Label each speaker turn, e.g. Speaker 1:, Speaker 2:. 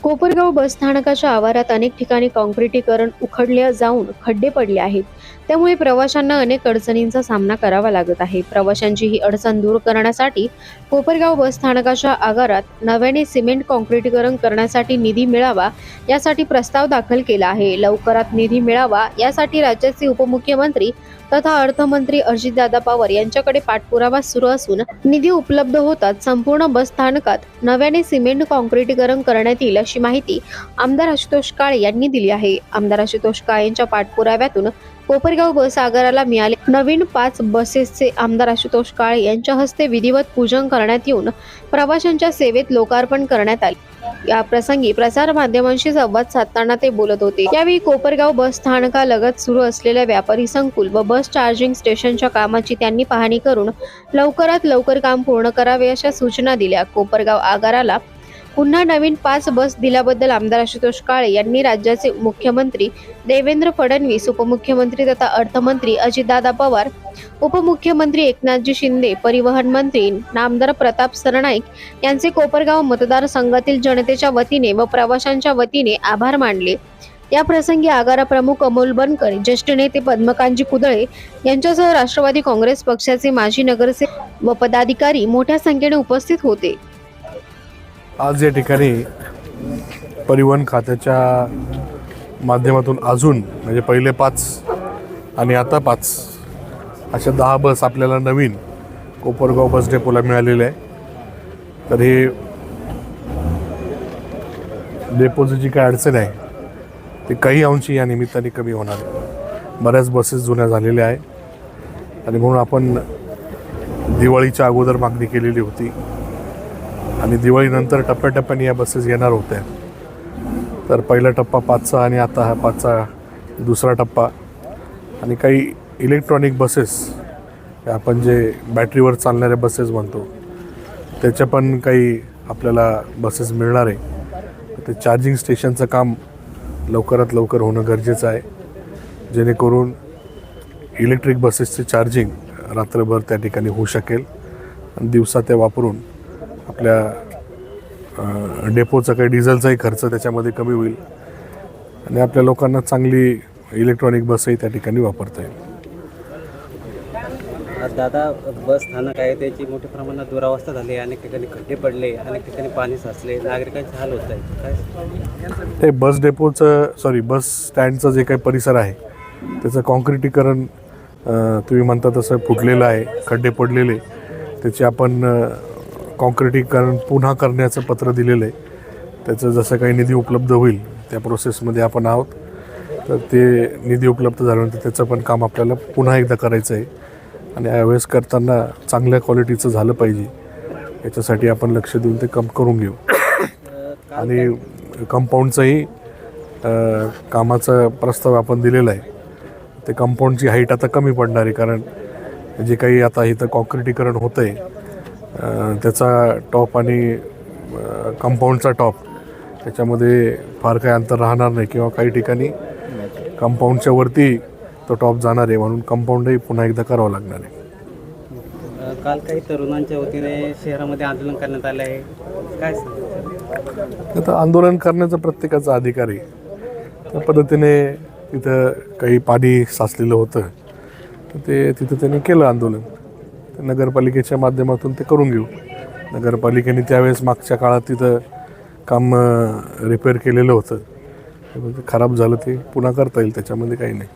Speaker 1: कोपरगाव बसस्थानकाच्या आवारात अनेक ठिकाणी काँक्रिटीकरण उखडले जाऊन खड्डे पडले आहेत. त्यामुळे प्रवाशांना अनेक अडचणींचा सामना करावा लागत आहे. प्रवाशांची ही अडचण दूर करण्यासाठी कोपरगाव बसस्थानकाच्या आवारात नव्याने सिमेंट काँक्रिटीकरण करण्यासाठी निधी मिळावा यासाठी प्रस्ताव दाखल केला आहे. लवकरात निधी मिळावा यासाठी राज्याचे उपमुख्यमंत्री तथा अर्थमंत्री अजितदादा पवार यांच्याकडे पाठपुरावा सुरू असून निधी उपलब्ध होताच संपूर्ण बसस्थानकात नव्याने सिमेंट काँक्रिटीकरण करण्यात येईल अशी माहिती आमदार आशुतोष काळे यांनी दिली आहे. आमदार आशुतोष काळे यांच्या पाठपुराव्यातून कोपरगाव बस आगाराला मिळाले नवीन 5 बसेसचे आमदार आशुतोष काळे यांच्या हस्ते विधिवत पूजन करण्यात येऊन प्रवाशांच्या सेवेत लोकार्पण करण्यात आले. या प्रसंगी प्रसार माध्यमांशी संवाद साधताना ते बोलत होते. यावेळी कोपरगाव बस स्थानकालगत सुरू असलेल्या व्यापारी संकुल व बस चार्जिंग स्टेशनच्या कामाची त्यांनी पाहणी करून लवकरात लवकर काम पूर्ण करावे अशा सूचना दिल्या. कोपरगाव आगाराला पुन्हा नवीन 5 बस दिल्याबद्दल आमदार आशुतोष काळे यांनी राज्याचे मुख्यमंत्री देवेंद्र फडणवीस, उपमुख्यमंत्री तथा अर्थमंत्री अजितदादा पवार, उपमुख्यमंत्री एकनाथजी शिंदे, परिवहन मंत्री नामदार प्रताप सरनाईक यांचे कोपरगाव मतदारसंघातील जनतेच्या वतीने व प्रवाशांच्या वतीने आभार मानले. या प्रसंगी आगारा प्रमुख अमोल बनकर, ज्येष्ठ नेते पद्मकांतजी कुदळे यांच्यासह राष्ट्रवादी काँग्रेस पक्षाचे माजी नगरसेवक व पदाधिकारी मोठ्या संख्येने उपस्थित होते.
Speaker 2: आज या ठिकाणी परिवहन खात्याच्या माध्यमातून अजून म्हणजे पहिले 5 आणि आता 5 अशा 10 बस आपल्याला नवीन कोपरगाव बस डेपोला मिळालेले आहे. तर हे डेपोची जी काय अडचण आहे ती काही अंशी या निमित्ताने कमी होणार आहे. बऱ्याच बसेस जुन्या झालेल्या आहे आणि म्हणून आपण दिवाळीच्या अगोदर मागणी केलेली होती आणि दिवाळीनंतर टप्प्याटप्प्याने या बसेस येणार होत्या. तर पहिला टप्पा 5चा आणि आता हा 5चा दुसरा टप्पा. आणि काही इलेक्ट्रॉनिक बसेस आपण जे बॅटरीवर चालणाऱ्या बसेस म्हणतो त्याच्या पण काही आपल्याला बसेस मिळणार आहे. ते चार्जिंग स्टेशनचं काम लवकरात लवकर होणं गरजेचं आहे, जेणेकरून इलेक्ट्रिक बसेसचे चार्जिंग रात्रभर त्या ठिकाणी होऊ शकेल आणि दिवसा ते वापरून आपल्या डेपोचा काही डिझेलचाही खर्च त्याच्यामध्ये कमी होईल आणि आपल्या लोकांना चांगली इलेक्ट्रॉनिक बसही त्या ठिकाणी वापरता येईल.
Speaker 3: दादा, बस स्थानक आहे त्याची मोठ्या प्रमाणात दुरावस्था झाली, अनेक ठिकाणी खड्डे पडले, अनेक ठिकाणी पाणी साचले, नागरिकांचे हाल होत आहेत. काय
Speaker 2: ते बस स्टँडचं जे काही परिसर आहे त्याचं काँक्रिटीकरण तुम्ही म्हणता तसं फुटलेलं आहे, खड्डे पडलेले. त्याचे आपण काँक्रिटीकरण पुन्हा करण्याचं पत्र दिलेलं आहे. त्याचं जसं काही निधी उपलब्ध होईल त्या प्रोसेसमध्ये आपण आहोत. तर ते निधी उपलब्ध झाल्यानंतर त्याचं पण काम आपल्याला पुन्हा एकदा करायचं आहे आणि यावेळेस करताना चांगल्या क्वालिटीचं झालं पाहिजे याच्यासाठी आपण लक्ष देऊन ते काम करून घेऊ. आणि कंपाऊंडचंही कामाचा प्रस्ताव आपण दिलेला आहे. ते कंपाऊंडची हाईट आता कमी पडणार आहे, कारण जे काही आता इथं काँक्रिटीकरण होतं आहे त्याचा टॉप आणि कंपाऊंडचा टॉप त्याच्यामध्ये फार काही अंतर राहणार नाही किंवा काही ठिकाणी कंपाऊंडच्या वरती तो टॉप जाणार आहे, म्हणून कंपाऊंडही पुन्हा एकदा करावं लागणार आहे.
Speaker 3: काल काही तरुणांच्या वतीने शहरामध्ये आंदोलन करण्यात आलं आहे, काय सांगता?
Speaker 2: आता आंदोलन करण्याचा प्रत्येकाचा अधिकार आहे. त्या पद्धतीने तिथं काही पाणी साचलेलं होतं तर ते तिथं त्यांनी केलं आंदोलन. नगरपालिकेच्या माध्यमातून ते करून घेऊ. नगरपालिकेने त्यावेळेस मागच्या काळात तिथं काम रिपेअर केलेलं होतं, खराब झालं ते पुन्हा करता येईल, त्याच्यामध्ये काही नाही.